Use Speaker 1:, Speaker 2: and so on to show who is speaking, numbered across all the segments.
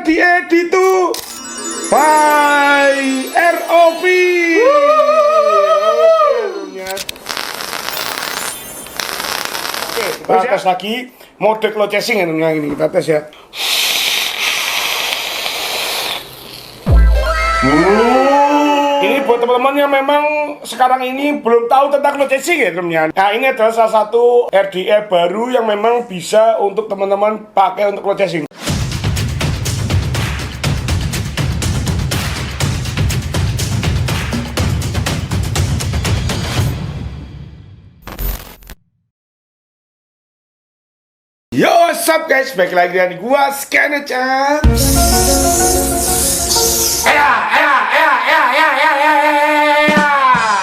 Speaker 1: RDA D2 by ROV. Oke, kita tes lagi mode cloud chasing ya, ini kita tes ya. Ini buat teman-teman yang memang sekarang ini belum tahu tentang cloud chasing ya teman-teman. Nah, ini adalah salah satu RDA baru yang memang bisa untuk teman-teman pakai untuk cloud chasing. Yo, what's up guys, balik lagi dengan gua Scanner-chan.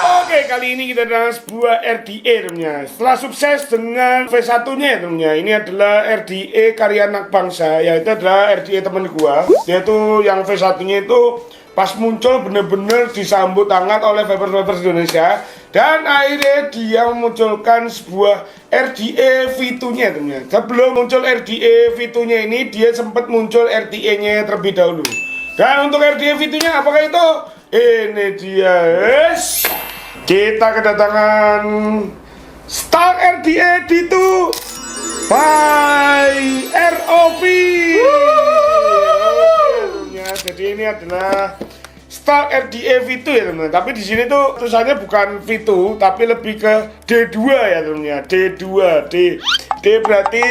Speaker 1: Oke, kali ini kita dalam sebuah RDA temennya. Setelah sukses dengan V1 nya temennya, ini adalah RDA karya anak bangsa, yaitu adalah RDA temen gua. Yaitu yang V1 nya itu pas muncul bener-bener disambut hangat oleh Vapers Indonesia. Dan akhirnya dia memunculkan sebuah RDA V2-nya temennya. Sebelum muncul RDA V2-nya ini, dia sempat muncul RDA-nya terlebih dahulu. Dan untuk RDA V2-nya apakah itu? Ini dia, yes. Kita kedatangan Stark RDA D2 by ROV. Jadi ini adalah Stark RDA V2 ya teman-teman. Tapi di sini tuh tulisannya bukan V2 tapi lebih ke D2 ya teman-teman. D berarti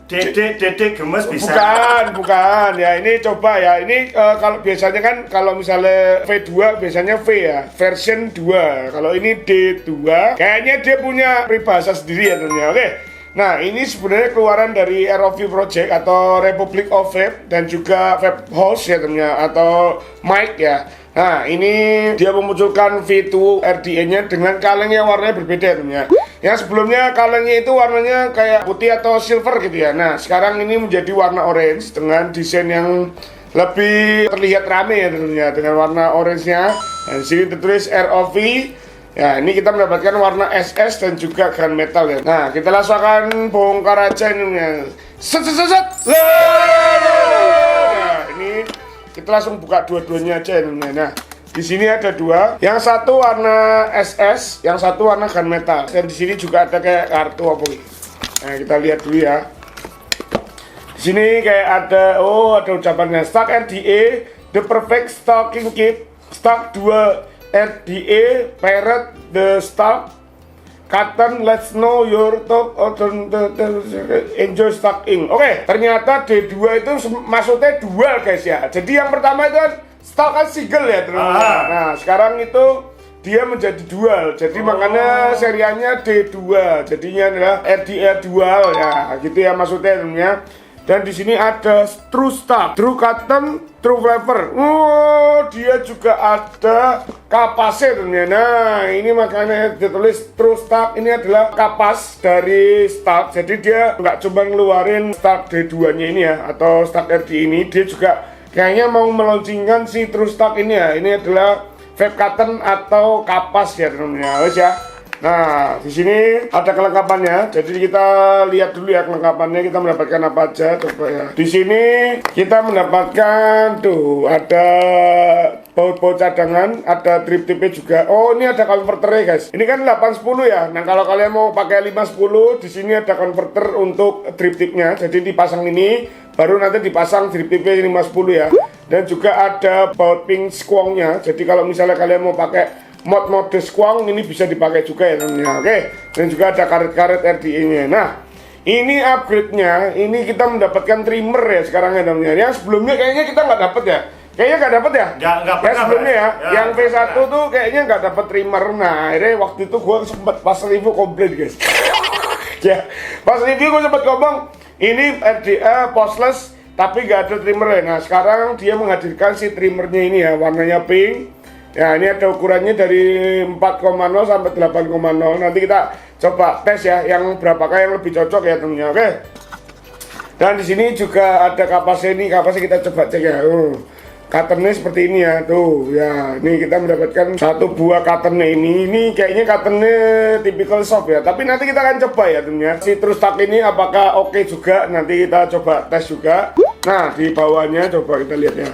Speaker 1: D gemes bisa. Bukan. Ya ini coba ya. Ini kalau biasanya kan kalau misalnya V2 biasanya V ya, version 2. Kalau ini D2, kayaknya dia punya peribahasa sendiri ya teman-teman. Oke. Nah, ini sebenarnya keluaran dari ROV Project atau Republic of Vape dan juga Vape House ya temennya, atau Mike ya. Nah, ini dia memunculkan V2 RDA-nya dengan kaleng yang warnanya berbeda temennya. Yang sebelumnya kalengnya itu warnanya kayak putih atau silver gitu ya. Nah, sekarang ini menjadi warna orange dengan desain yang lebih terlihat rame ya tentunya, dengan warna orange-nya. Dan di sini tertulis ROV. Ya, ini kita mendapatkan warna SS dan juga gun metal ya. Nah, kita langsung akan bongkar aja ini. Set. Nah, ini kita langsung buka dua-duanya aja ini. Nah, di sini ada dua. Yang satu warna SS, yang satu warna gun metal. Dan di sini juga ada kayak kartu apa gitu. Nah, kita lihat dulu ya. Di sini kayak ada ada ucapannya Stark RDA, the perfect stalking kit, Stark 2 RDA, Parrot, the Stark, Cotton, let's know your top, enjoy stalking. Oke, ternyata D2 itu maksudnya dual guys ya. Jadi yang pertama itu kan Stark kan single ya teman-teman. Nah, sekarang itu dia menjadi dual. Jadi makanya serianya D2. Jadinya adalah RDA dual ya. Gitu ya maksudnya teman-teman. Dan di sini ada True Stark, True Cotton, True Flavor. Dia juga ada kapasnya tentunya. Nah, ini makanya ditulis True Stark. Ini adalah kapas dari Stark. Jadi dia nggak cuma ngeluarin Stark D2-nya ini ya, atau Stark RD ini. Dia juga kayaknya mau meluncurkan si True Stark ini ya. Ini adalah Vape Cotton atau kapas ya tentunya. Wes ya. Nah, di sini ada kelengkapannya. Jadi kita lihat dulu ya kelengkapannya. Kita mendapatkan apa aja, coba ya. Di sini kita mendapatkan tuh ada baut-baut cadangan, ada trip-tipnya juga. Oh, ini ada konverternya guys. Ini kan 810 ya. Nah, kalau kalian mau pakai 510, di sini ada konverter untuk trip-tipnya. Jadi dipasang ini, baru nanti dipasang trip-tipnya 510 ya. Dan juga ada baut pink squongnya. Jadi kalau misalnya kalian mau pakai mode squong ini bisa dipakai juga ya teman-teman. Oke, dan juga ada karet-karet RDA-nya. Nah, ini upgrade-nya, ini kita mendapatkan trimmer ya sekarang ya teman-teman. Yang sebelumnya kayaknya kita nggak dapet ya. Kayaknya nggak dapet ya? Nggak pernah. Ya sebelumnya ya, yang V1 tuh kayaknya nggak dapet trimmer. Nah, akhirnya waktu itu gue sempet pas review komplit guys. Ya, pas review gue sempet ngomong ini RDA postless tapi nggak ada trimmer ya. Nah, sekarang dia menghadirkan si trimmernya ini ya, warnanya pink. Ya, ini ada ukurannya dari 4,0 sampai 8,0. Nanti kita coba tes ya, yang berapakah yang lebih cocok ya temennya. Oke. Dan di sini juga ada kapasnya ini, kapasnya kita coba cek ya. Cutternya seperti ini ya, tuh ya. Ini kita mendapatkan satu buah cutternya ini. Ini kayaknya cutternya typical soft ya. Tapi nanti kita akan coba ya tentunya. Citrus tuck ini apakah oke juga? Nanti kita coba tes juga. Nah di bawahnya coba kita lihat ya.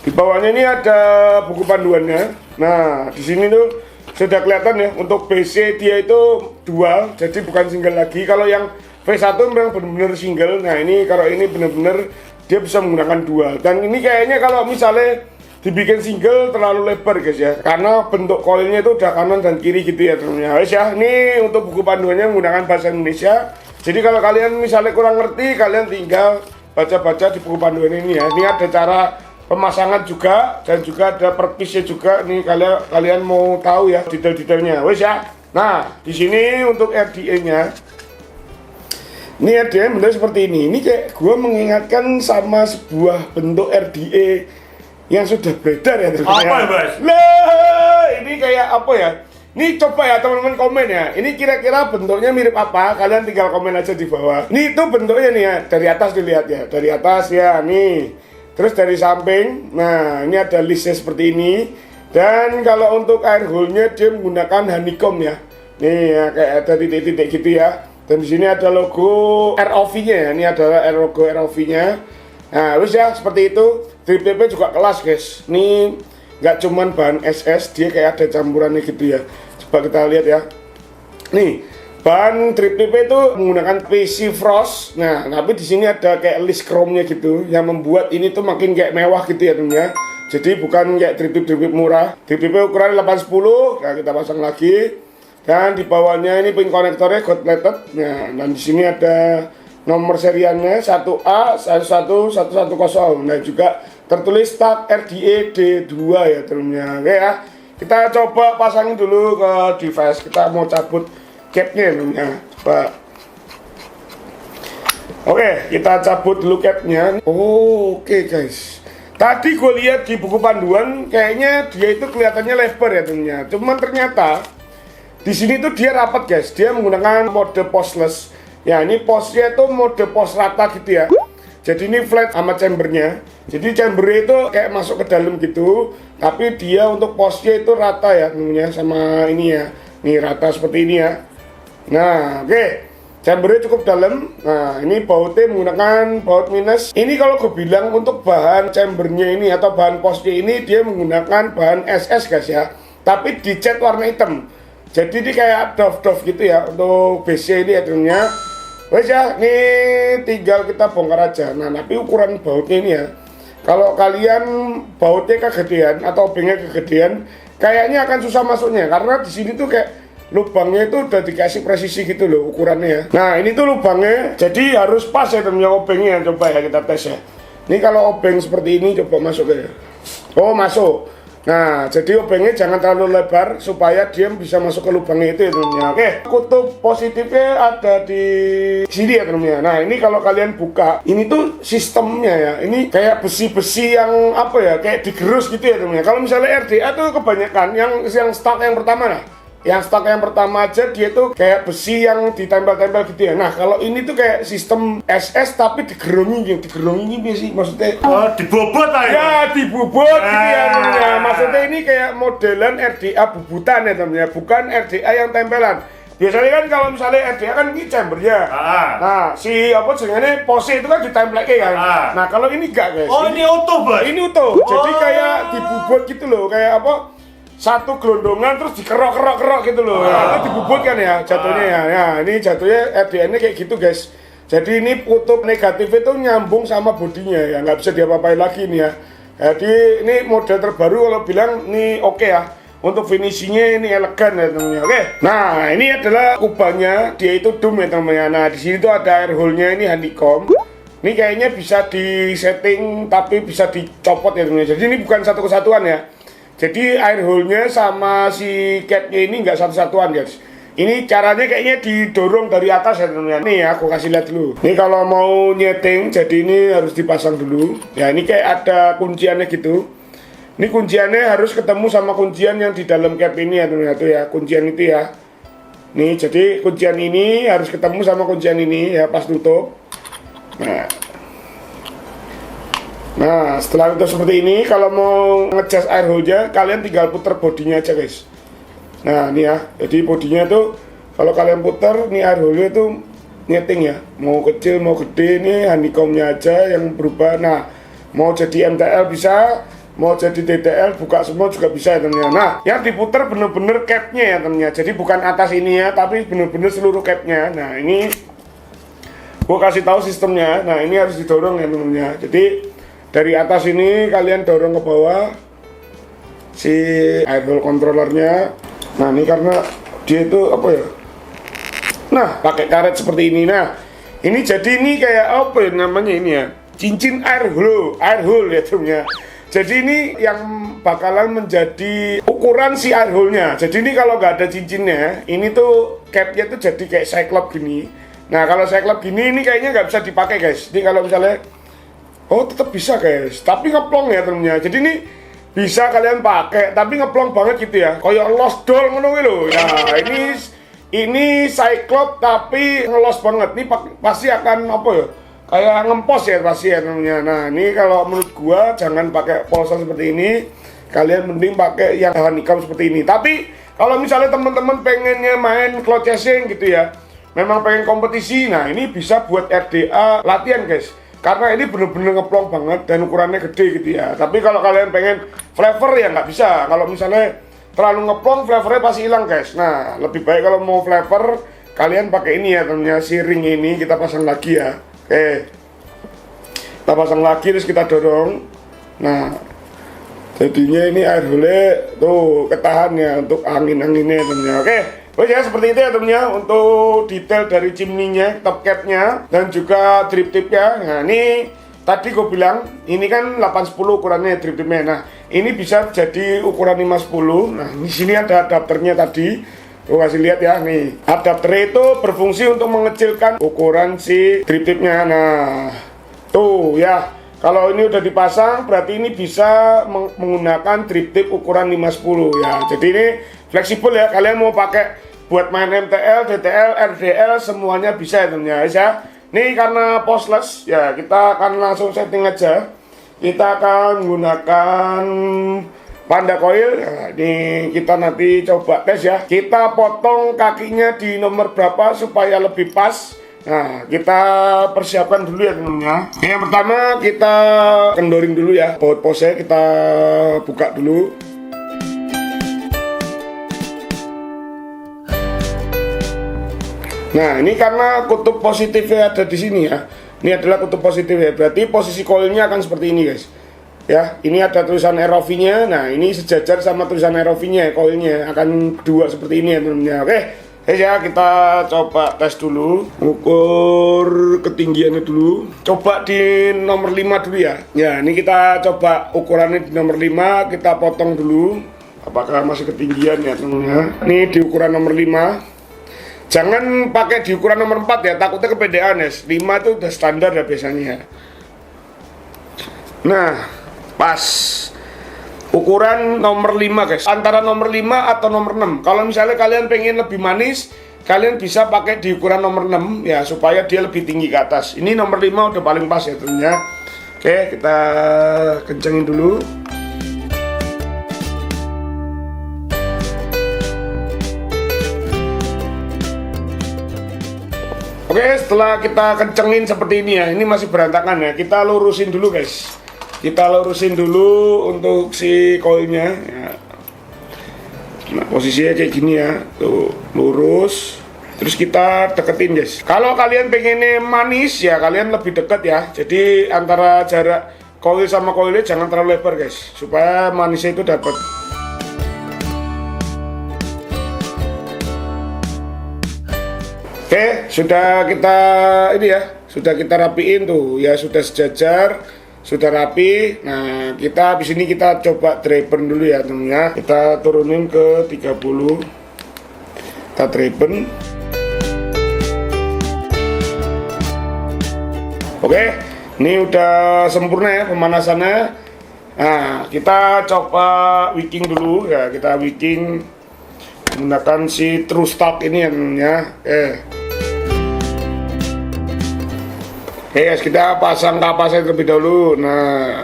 Speaker 1: Di bawahnya ini ada buku panduannya. Nah di sini tuh sudah kelihatan ya. Untuk BC dia itu dual, jadi bukan single lagi. Kalau yang V1 memang benar-benar single. Nah ini kalau ini benar-benar dia bisa menggunakan dual. Dan ini kayaknya kalau misalnya dibikin single terlalu lebar guys ya, karena bentuk koilnya itu udah kanan dan kiri gitu ya teman-teman. Wes ya, ini untuk buku panduannya menggunakan bahasa Indonesia. Jadi kalau kalian misalnya kurang ngerti, kalian tinggal baca-baca di buku panduan ini ya. Ini ada cara pemasangan juga dan juga ada perpisnya juga. Ini kalian mau tahu ya detail-detailnya. Wes ya. Nah, di sini untuk RDA-nya. Ini RDA bentuk seperti ini. Ini kayak gue mengingatkan sama sebuah bentuk RDA yang sudah beredar ya teman-teman.
Speaker 2: Apa ya, Bas?
Speaker 1: Lah, ini kayak apa ya? Ini coba ya teman-teman komen ya. Ini kira-kira bentuknya mirip apa? Kalian tinggal komen aja di bawah. Ini itu bentuknya nih ya. Dari atas dilihat ya. Dari atas ya nih. Terus dari samping. Nah, ini ada listnya seperti ini. Dan kalau untuk air hole-nya dia menggunakan honeycomb ya. Nih ya, kayak ada titik-titik gitu ya. Dan di sini ada logo ROV-nya ya. Ini adalah logo ROV-nya. Nah, wis ya seperti itu. Drip tape juga kelas, guys. Ini nggak cuman bahan SS, dia kayak ada campurannya gitu ya. Coba kita lihat ya. Nih, bahan drip tape itu menggunakan PC Frost. Nah, tapi di sini ada kayak list chrome-nya gitu yang membuat ini tuh makin kayak mewah gitu ya teman-teman. Jadi bukan kayak drip tape murah. Drip tape ukuran 810. Nah, kita pasang lagi. Dan di bawahnya ini pin konektornya gold plated. Nah, dan di sini ada nomor serialnya 1A 11110. Nah, juga tertulis tag RDA D2 ya teman-teman. Oke ya. Kita coba pasangin dulu ke device. Kita mau cabut capnya teman-teman. Coba. Oke, kita cabut dulu capnya. Oke guys. Tadi gue lihat di buku panduan kayaknya dia itu kelihatannya lebar ya teman-teman. Cuman ternyata di sini tuh dia rapat guys, dia menggunakan mode postless. Ya ini posnya itu mode post rata gitu ya. Jadi ini flat sama chambernya. Jadi chambernya itu kayak masuk ke dalam gitu. Tapi dia untuk posnya itu rata ya temennya sama ini ya. Nih rata seperti ini ya. Nah oke. Chambernya cukup dalam. Nah ini bautnya menggunakan baut minus. Ini kalau gue bilang untuk bahan chambernya ini atau bahan posnya ini dia menggunakan bahan SS guys ya. Tapi dicat warna hitam. Jadi ini kayak doff gitu ya untuk BC ini ya temennya. Wes ya, ini tinggal kita bongkar aja. Nah, tapi ukuran bautnya ini ya. Kalau kalian bautnya kegedean atau obengnya kegedean, kayaknya akan susah masuknya karena di sini tuh kayak lubangnya itu udah dikasih presisi gitu loh ukurannya ya. Nah, ini tuh lubangnya jadi harus pas ya temennya obengnya. Coba ya kita tes ya. Ini kalau obeng seperti ini coba masuk ya. Oh, masuk. Nah, jadi obengnya jangan terlalu lebar supaya dia bisa masuk ke lubangnya itu ya teman-teman. Oke, kutub positifnya ada di sini ya teman-teman. Nah, ini kalau kalian buka, ini tuh sistemnya ya. Ini kayak besi-besi yang apa ya, kayak digerus gitu ya teman-teman. Kalau misalnya RDA tuh kebanyakan yang stock yang pertama lah. Yang stock yang pertama aja dia tuh kayak besi yang ditempel-tempel gitu ya. Nah kalau ini tuh kayak sistem SS tapi digerungi sih maksudnya.
Speaker 2: Oh dibobot lah ya?
Speaker 1: Ya dibobot gitu ya namanya. Maksudnya ini kayak modelan RDA bubutan ya temennya, bukan RDA yang tempelan. Biasanya kan kalau misalnya RDA kan ini chambernya. Nah si apa jenenge pose itu kan ditempelke kan. Nah kalau ini enggak guys.
Speaker 2: Oh ini utuh Bas?
Speaker 1: Ini utuh. Jadi kayak dibobot gitu loh, kayak apa? Satu gelondongan terus dikerok gitu loh. Ya, itu dibubut kan ya jatuhnya ya. Ya, ini jatuhnya RDA-nya kayak gitu guys. Jadi ini kutub negatif itu nyambung sama bodinya ya, nggak bisa diapa-apain lagi nih ya. Jadi ini model terbaru kalau bilang ini oke ya. Untuk finishingnya ini elegan ya teman-teman. Oke. Nah, ini adalah kubahnya, dia itu dome ya teman-teman. Nah, di sini tuh ada air hole-nya ini honeycomb. Ini kayaknya bisa di-setting tapi bisa dicopot ya teman-teman. Jadi ini bukan satu kesatuan ya. Jadi air hole-nya sama si cap-nya ini nggak satu-satuan guys. Ini caranya kayaknya didorong dari atas ya teman-teman. Nih aku kasih lihat dulu. Ini kalau mau nyeting, jadi ini harus dipasang dulu. Ya ini kayak ada kunciannya gitu. Ini kunciannya harus ketemu sama kuncian yang di dalam cap ini ya teman-teman. Itu ya kuncian itu ya. Nih jadi kuncian ini harus ketemu sama kuncian ini ya pas tutup. Nah. Nah, setelah itu seperti ini, kalau mau ngecas air hole-nya, kalian tinggal puter bodinya aja guys. Nah, ini ya, jadi bodinya tuh kalau kalian puter, ini air hole-nya tuh nyeting ya, mau kecil mau gede, ini honeycomb-nya aja yang berubah. Nah, mau jadi MTL bisa, mau jadi DTL buka semua juga bisa ya temennya. Nah, yang diputer bener-bener cap-nya ya temennya, jadi bukan atas ini ya, tapi bener-bener seluruh cap-nya. Nah, ini gua kasih tahu sistemnya. Nah, ini harus didorong ya temennya. Jadi dari atas ini kalian dorong ke bawah si air hole controllernya. Nah, ini karena dia itu apa ya, nah pakai karet seperti ini. Nah, ini jadi ini kayak apa ya namanya ini ya, cincin air hole ya temennya. Jadi ini yang bakalan menjadi ukuran si air hole-nya. Jadi ini kalau nggak ada cincinnya, ini tuh cap-nya tuh jadi kayak cyclops gini. Nah, kalau cyclops gini ini kayaknya nggak bisa dipakai guys. Jadi kalau misalnya, oh tetap bisa guys, tapi ngeplong ya temennya. Jadi ini bisa kalian pakai, tapi ngeplong banget gitu ya. Kayak lost doll ngono lho. Ya, ini cyclops tapi ngelos banget. Ini pasti akan apa ya? Kayak ngempos ya pasti ya temennya. Nah, ini kalau menurut gua jangan pakai polsa seperti ini. Kalian mending pakai yang honeycomb seperti ini. Tapi kalau misalnya teman-teman pengennya main cloud chasing gitu ya, memang pengen kompetisi, nah ini bisa buat RDA latihan guys. Karena ini bener-bener ngeplong banget dan ukurannya gede gitu ya. Tapi kalau kalian pengen flavor ya nggak bisa. Kalau misalnya terlalu ngeplong, flavornya pasti hilang guys. Nah, lebih baik kalau mau flavor, kalian pakai ini ya temennya, si ring ini kita pasang lagi ya. Oke, kita pasang lagi terus kita dorong. Nah, jadinya ini air hole tuh ketahan ya untuk angin-anginnya temennya. Oke. Oke ya, seperti itu ya temennya untuk detail dari chimney-nya, top cap-nya, dan juga drip tip-nya. Nah, ini tadi gue bilang ini kan 810 ukurannya drip tip-nya. Nah, ini bisa jadi ukuran 510. Nah, di sini ada adapternya tadi. Gue kasih lihat ya nih. Adapter itu berfungsi untuk mengecilkan ukuran si drip tip-nya. Nah, tuh ya. Kalau ini udah dipasang berarti ini bisa menggunakan drip tip ukuran 510 ya. Jadi ini fleksibel ya. Kalian mau pakai buat main MTL, DTL, RDL semuanya bisa ya temennya ya. Nih karena postless ya, kita akan langsung setting aja. Kita akan menggunakan Panda Coil. Nah, ini kita nanti coba tes ya. Kita potong kakinya di nomor berapa supaya lebih pas. Nah, kita persiapkan dulu ya temennya. Yang pertama kita kendoring dulu ya. Baut pose kita buka dulu. Nah, ini karena kutub positifnya ada di sini ya. Ini adalah kutub positif ya. Berarti posisi coilnya akan seperti ini guys. Ya, ini ada tulisan ROV-nya. Nah, ini sejajar sama tulisan ROV-nya, coilnya akan dua seperti ini ya temennya. Oke. Ya, kita coba tes dulu. Ukur ketinggiannya dulu. Coba di nomor 5 dulu ya. Ya, ini kita coba ukurannya di nomor 5. Kita potong dulu. Apakah masih ketinggian ya temennya. Ini di ukuran nomor 5. Jangan pakai di ukuran nomor 4 ya, takutnya kepedean ya. 5 itu udah standar ya biasanya. Nah, pas. Ukuran nomor 5 guys. Antara nomor 5 atau nomor 6. Kalau misalnya kalian pengen lebih manis, kalian bisa pakai di ukuran nomor 6 ya, supaya dia lebih tinggi ke atas. Ini nomor 5 udah paling pas ya tentunya. Oke, kita kencengin dulu. Oke, setelah kita kencengin seperti ini ya, ini masih berantakan ya. Kita lurusin dulu guys. Kita lurusin dulu untuk si coilnya ya. Nah, posisinya kayak gini ya. Tuh, lurus. Terus kita deketin guys. Kalau kalian pengennya manis ya, kalian lebih deket ya. Jadi antara jarak coil sama coilnya jangan terlalu lebar guys, supaya manisnya itu dapat. Oke, sudah kita ini ya, sudah kita rapiin tuh ya, sudah sejajar, sudah rapi. Nah, kita habis ini kita coba drapen dulu ya temennya. Kita turunin ke 30. Kita drapen. Oke, ini udah sempurna ya pemanasannya. Nah, kita coba wicking dulu ya, kita wicking menggunakan si true stock ini ya temennya. Oke guys, kita pasang kapasnya terlebih dahulu. Nah,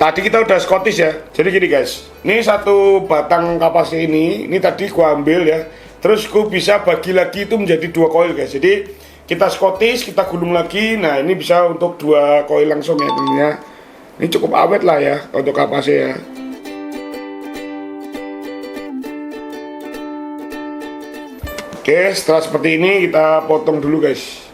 Speaker 1: tadi kita udah Scottish ya. Jadi gini guys, ini satu batang kapasnya ini tadi gua ambil ya. Terus gua bisa bagi lagi itu menjadi 2 koil guys. Jadi kita Scottish, kita gulung lagi. Nah ini bisa untuk 2 koil langsung ya tentunya. Ini cukup awet lah ya untuk kapasnya ya. Oke, setelah seperti ini kita potong dulu guys.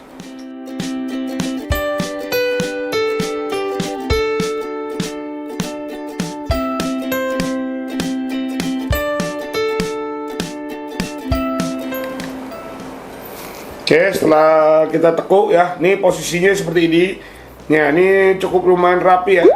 Speaker 1: Oke, setelah kita tekuk ya, ini posisinya seperti ini. Nah, ini cukup lumayan rapi ya,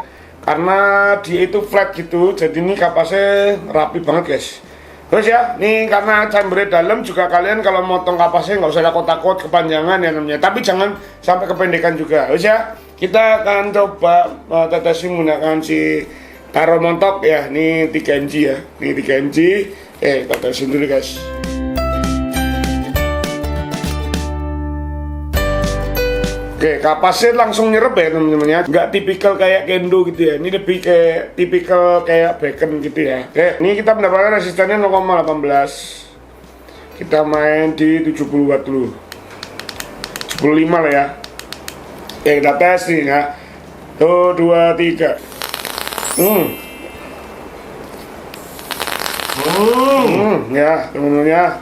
Speaker 1: karena dia itu flat gitu, jadi ini kapasnya rapi banget guys. Terus ya, nih karena chambernya dalam juga kalian kalau motong kapasnya nggak usah takut-takut kepanjangan ya namanya. Tapi jangan sampai kependekan juga. Terus ya, kita akan coba tetesin menggunakan si taro montok ya. Ini 3 inci ya, ini 3 inci. Tetesin dulu guys. Oke, kapasnya langsung nyerep ya teman-teman ya. Nggak tipikal kayak kendo gitu ya. Ini lebih kayak tipikal kayak bacon gitu ya. Oke, ini kita mendapatkan resistannya 0,18. Kita main di 70 watt dulu. 75 lah ya. Oke, kita tes nih ya. 1, 2, 3. Ya teman-teman ya.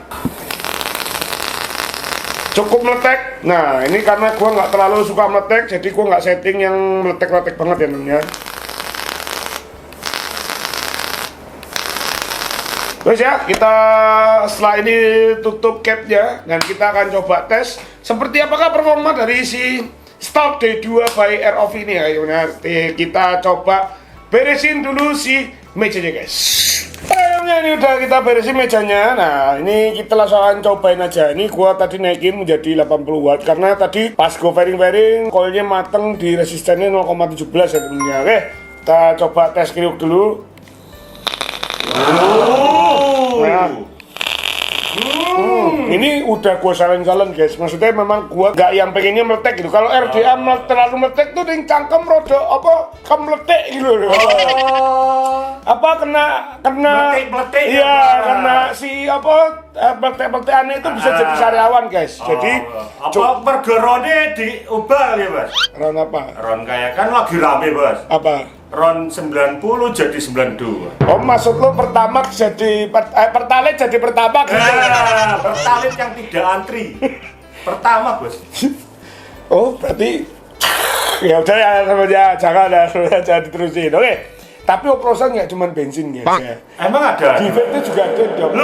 Speaker 1: Cukup meletek. Nah ini karena gua nggak terlalu suka meletek, jadi gua nggak setting yang meletek-meletek banget ya namanya. Terus ya, kita setelah ini tutup capnya dan kita akan coba tes seperti apakah performa dari si Stout D2 by ROV ini ya. Kita coba beresin dulu si mejanya guys. Ini udah kita beresin mejanya. Nah ini kita langsung akan cobain aja. Ini gua tadi naikin menjadi 80 watt karena tadi pas gua fairing koilnya mateng di resistannya 0,17 ya temennya. Oke, kita coba tes kriuk dulu. Ini udah gua salen-salen guys. Maksudnya memang gua gak yang pengennya meletek gitu. Kalau RDA terlalu meletek tuh ding cangkem rodo apa meletek gitu. Apa kena
Speaker 2: meletek
Speaker 1: iya kena si apa meletek aneh itu bisa jadi sariawan guys. Jadi
Speaker 2: apa pergerone diubah ya Mas?
Speaker 1: Ron apa?
Speaker 2: Ron kayak kan lagi rame Mas.
Speaker 1: Apa?
Speaker 2: Ron 90 jadi 92.
Speaker 1: Oh maksud lo pertama jadi pertalite jadi pertama gitu.
Speaker 2: Pertalite yang tidak antri. Pertama Bos.
Speaker 1: Oh berarti ya udah ya sebenarnya jangan diterusin. Oke. Tapi oplosan nggak cuma bensin guys ya.
Speaker 2: Emang ada?
Speaker 1: Di vape itu juga ada dong.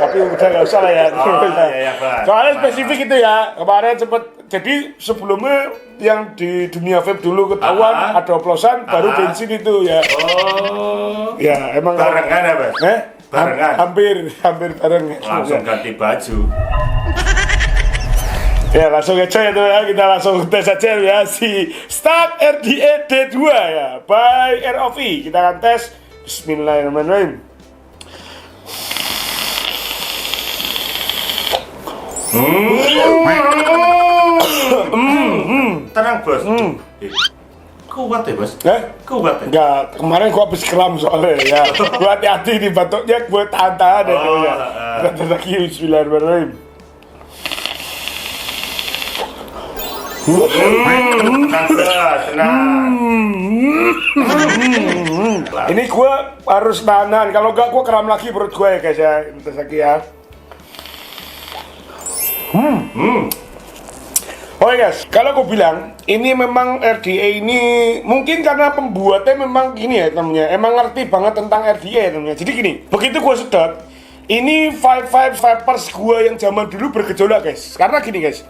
Speaker 1: Tapi udah nggak usah lah ya.
Speaker 2: Iya,
Speaker 1: Soalnya spesifik itu ya. Kemarin sempet jadi sebelumnya yang di dunia vape dulu ketahuan ada oplosan baru bensin itu ya.
Speaker 2: Oh.
Speaker 1: Ya emang
Speaker 2: barengan ya Mas? Barengan.
Speaker 1: Hampir bareng.
Speaker 2: Langsung ganti baju.
Speaker 1: Ya langsung aja itu ya, kita langsung tes saja ya si Stout RDA D2 ya by ROV. Kita akan tes. Bismillahirrahmanirrahim.
Speaker 2: Tenang Bos. Kuat ya Bos? Kuat ya?
Speaker 1: Enggak, kemarin gua habis kram soalnya ya. Gua hati-hati di batuknya, gua tahan-tahan ya. Kita lagi bismillahirrahmanirrahim. Ini gue harus nahan, kalau enggak gue kram lagi perut gue ya guys ya. Terus lagi ya. Oke guys, kalau gue bilang ini memang RDA ini mungkin karena pembuatnya memang gini ya namanya, emang ngerti banget tentang RDA namanya. Jadi gini, begitu gue sedot, ini 55 vapers gue yang zaman dulu bergejolak guys. Karena gini guys,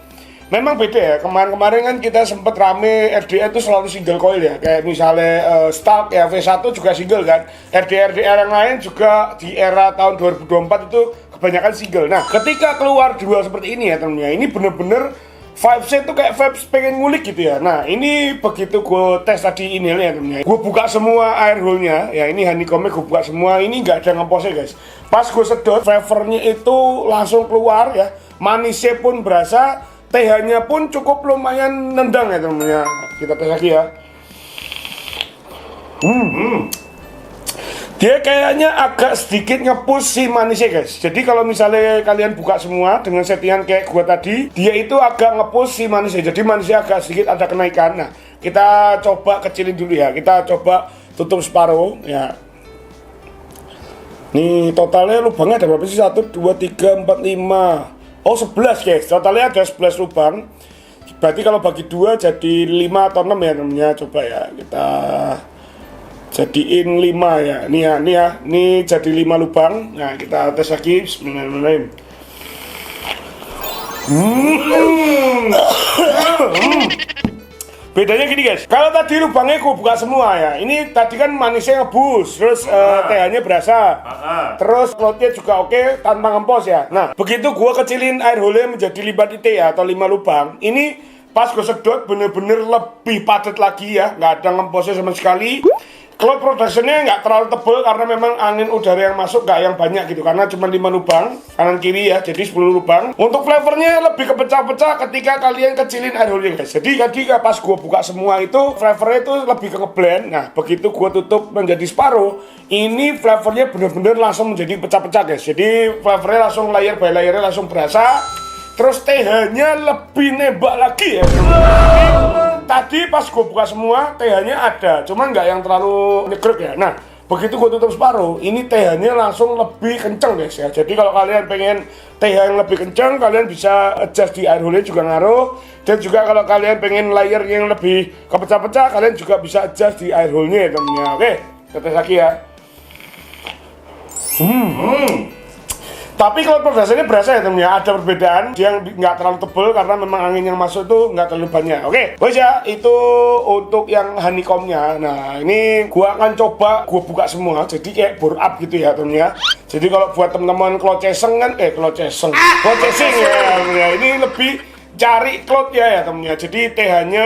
Speaker 1: memang beda ya, kemarin-kemarin kan kita sempet rame RDA itu selalu single coil ya. Kayak misalnya Stout ya V1 juga single kan. RDA yang lain juga di era tahun 2024 itu kebanyakan single. Nah ketika keluar dua seperti ini ya temennya, ini bener-bener vibes-nya tuh kayak vibes pengen ngulik gitu ya. Nah ini begitu gue tes tadi emailnya temennya, gue buka semua air hole-nya ya, ini honeycomb-nya gue buka semua, ini nggak ada ngeposnya guys. Pas gue sedot, flavornya itu langsung keluar ya, manisnya pun berasa. TH-nya pun cukup lumayan nendang ya temennya. Kita tes lagi ya. Dia kayaknya agak sedikit nge-push si manisnya guys. Jadi kalau misalnya kalian buka semua dengan settingan kayak gua tadi, dia itu agak nge-push si manisnya. Jadi manisnya agak sedikit ada kenaikan. Nah, kita coba kecilin dulu ya. Kita coba tutup separuh ya. Nih totalnya lubangnya ada berapa sih? 1, 2, 3, 4, 5. Oh 11 guys. Totalnya ada 11 lubang. Berarti kalau bagi 2 jadi 5 atau 6 ya namanya. Coba ya kita jadiin 5 ya. Nih jadi 5 lubang. Nah, kita tes lagi. Bismillahirrahmanirrahim. Bedanya gini guys. Kalau tadi lubangnya aku buka semua ya. Ini tadi kan manisnya ngebus, terus TH-nya berasa. Terus cloudnya juga oke tanpa ngempos ya. Nah, begitu gua kecilin air hole menjadi 5 titik ya atau 5 lubang. Ini pas gue sedot bener-bener lebih padat lagi ya. Nggak ada ngemposnya sama sekali. Cloud productionnya nggak terlalu tebal karena memang angin udara yang masuk nggak yang banyak gitu, karena cuma 5 lubang kanan kiri ya, jadi 10 lubang. Untuk flavornya lebih kepecah-pecah ketika kalian kecilin air hole guys. Jadi pas gua buka semua itu flavornya itu lebih ke ngeblend. Nah begitu gua tutup menjadi separuh, ini flavornya bener-bener langsung menjadi pecah-pecah guys. Jadi flavornya langsung layer by layernya langsung berasa. Terus TH-nya lebih nembak lagi ya. Tadi pas gue buka semua TH-nya ada, cuman nggak yang terlalu nyegrek ya. Nah, begitu gue tutup separuh, ini TH-nya langsung lebih kenceng guys ya. Jadi kalau kalian pengen TH yang lebih kenceng, kalian bisa adjust di air hole juga ngaruh. Dan juga kalau kalian pengen layer yang lebih kepecah-pecah, kalian juga bisa adjust di air hole-nya ya temennya. Oke, kita tes lagi ya. Tapi kalau rasanya berasa ya temennya, ada perbedaan. Dia nggak terlalu tebel karena memang angin yang masuk tuh nggak terlalu banyak. Oke, bos ya, itu untuk yang honeycomb-nya. Nah, ini gua akan coba gua buka semua. Jadi kayak bore up gitu ya temennya. Jadi kalau buat teman-teman clocesing kan, clocesing ya, ini lebih cari cloud ya temennya. Jadi TH-nya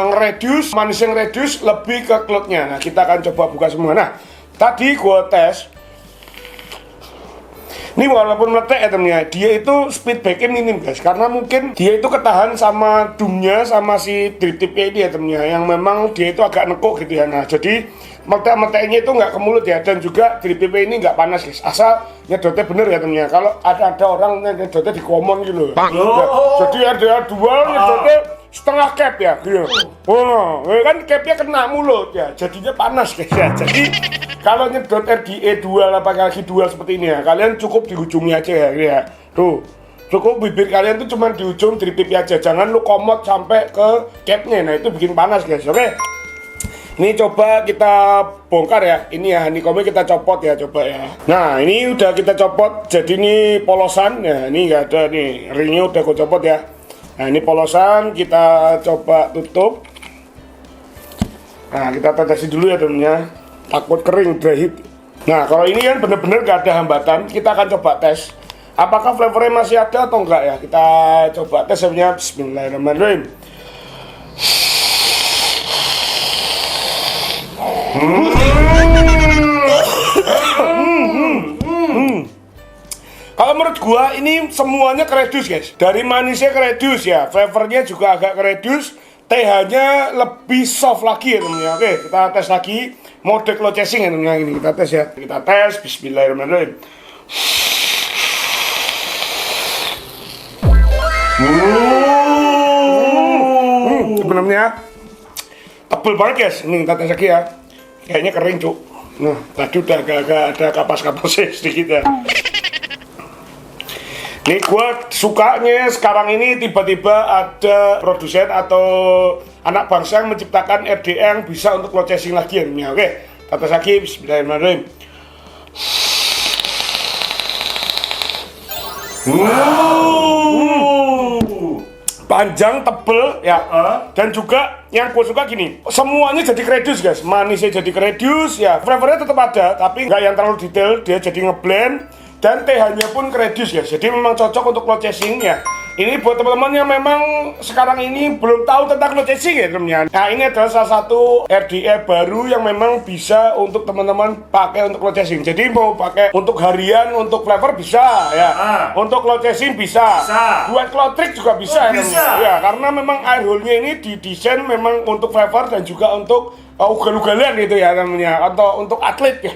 Speaker 1: nge-reduce, manis yang reduce lebih ke cloud-nya. Nah, kita akan coba buka semua. Nah, tadi gua tes. Ini walaupun meletek ya temennya, dia itu speed backnya minim guys. Karena mungkin dia itu ketahan sama doomnya, sama si drip tipnya ini ya temennya, yang memang dia itu agak nekuk gitu ya. Nah jadi meletek-meleteknya itu nggak ke mulut ya. Dan juga drip tipnya ini nggak panas guys, asal nyedotnya bener ya temennya. Kalau ada orang nyedotnya di common gitu loh. Jadi ada dual nyedotnya setengah cap ya gitu. Kan capnya kena mulut ya, jadinya panas guys ya. Jadi kalau nyedot RDA dual apa kaki dual seperti ini ya, kalian cukup di ujungnya aja ya. Tuh, cukup bibir kalian tuh cuma di ujung drip tipnya aja. Jangan lu komot sampai ke capnya. Nah itu bikin panas guys. Oke. Ini coba kita bongkar ya. Ini ya honeycomb kita copot ya, coba ya. Nah ini udah kita copot. Jadi ini polosan ya. Ini nggak ada nih, ringnya udah gue copot ya. Nah ini polosan, kita coba tutup. Nah kita tetesin dulu ya temennya, takut kering dry heat. Nah kalau ini kan bener-bener gak ada hambatan, kita akan coba tes apakah flavornya masih ada atau enggak ya. Kita coba tes sebenarnya. Bismillahirrahmanirrahim. Kalau menurut gua ini semuanya keredus guys. Dari manisnya keredus ya, flavornya juga agak keredus, TH-nya lebih soft lagi ya temennya. Oke, kita tes lagi mode clocesing ya temennya, ini kita tes ya. Kita tes, bismillahirrahmanirrahim. Sebenarnya tebel banget guys. Ini kita tes lagi ya. Kayaknya kering cuk. Nah, tadi udah agak-agak ada kapas-kapasnya sedikit ya. Ini gue sukanya sekarang ini tiba-tiba ada produsen atau anak bangsa yang menciptakan RDA yang bisa untuk clocesing lagi ya. Oke, kita tes lagi. Bismillahirrahmanirrahim. Panjang, tebel ya, dan juga yang gue suka gini, semuanya jadi keredus guys, manisnya jadi keredus ya, flavornya tetap ada, tapi nggak yang terlalu detail, dia jadi ngeblend, dan TH-nya pun keredus guys, jadi memang cocok untuk clocesing ya. Ini buat teman-teman yang memang sekarang ini belum tahu tentang load chasing ya teman-teman. Nah ini adalah salah satu RDE baru yang memang bisa untuk teman-teman pakai untuk load chasing. Jadi mau pakai untuk harian, untuk flavor bisa ya. Untuk load chasing bisa. Buat cloud trick juga bisa ya.
Speaker 2: Bisa.
Speaker 1: Ya karena memang air hole-nya ini didesain memang untuk flavor dan juga untuk ugal-ugalan gitu ya namanya, atau untuk atlet ya,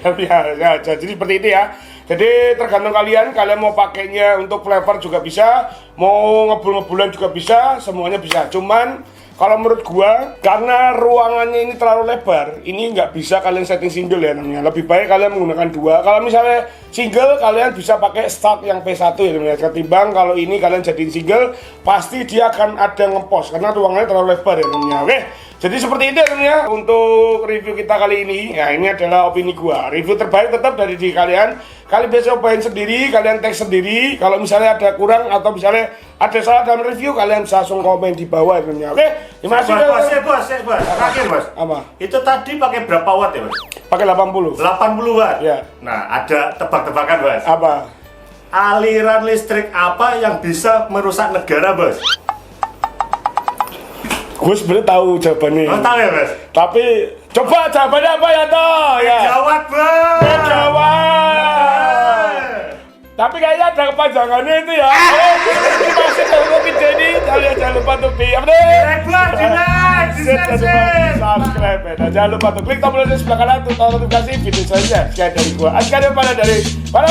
Speaker 1: jadi seperti itu ya. Jadi tergantung kalian mau pakainya untuk flavor juga bisa, mau ngebul-ngebulan juga bisa, semuanya bisa. Cuman kalau menurut gua karena ruangannya ini terlalu lebar, ini nggak bisa kalian setting single ya namanya. Lebih baik kalian menggunakan dua. Kalau misalnya single kalian bisa pakai start yang P1 ya namanya. Ketimbang kalau ini kalian jadiin single, pasti dia akan ada ngepost karena ruangannya terlalu lebar ya namanya. Oke. Jadi seperti itu ya untuk review kita kali ini. Ya ini adalah opini gua. Review terbaik tetap dari diri kalian. Kalian bisa cobain sendiri, kalian tag sendiri. Kalau misalnya ada kurang atau misalnya ada salah dalam review, kalian bisa langsung komen di bawah ya. Oke, terima kasih.
Speaker 2: Bos. Terakhir, Bos.
Speaker 1: Apa?
Speaker 2: Itu tadi pakai berapa watt ya, Bos?
Speaker 1: Pakai 80.
Speaker 2: 80 watt.
Speaker 1: Ya.
Speaker 2: Nah, ada tebak-tebakan, Bos.
Speaker 1: Apa?
Speaker 2: Aliran listrik apa yang bisa merusak negara, Bos?
Speaker 1: Gue sebenarnya tahu jawabannya.
Speaker 2: Oh, tahu ya, Bos?
Speaker 1: Tapi coba jawabannya apa ya toh? Ya.
Speaker 2: Jawab, Bos.
Speaker 1: Jawab. Tapi kayaknya ada kepanjangannya itu ya. Ini masih dalam mungkin jadi kalian jangan lupa untuk subscribe ya. Dan jangan lupa untuk klik tombol di sebelah kanan untuk tahu notifikasi video selanjutnya. Sekian dari gua Askar pada dari para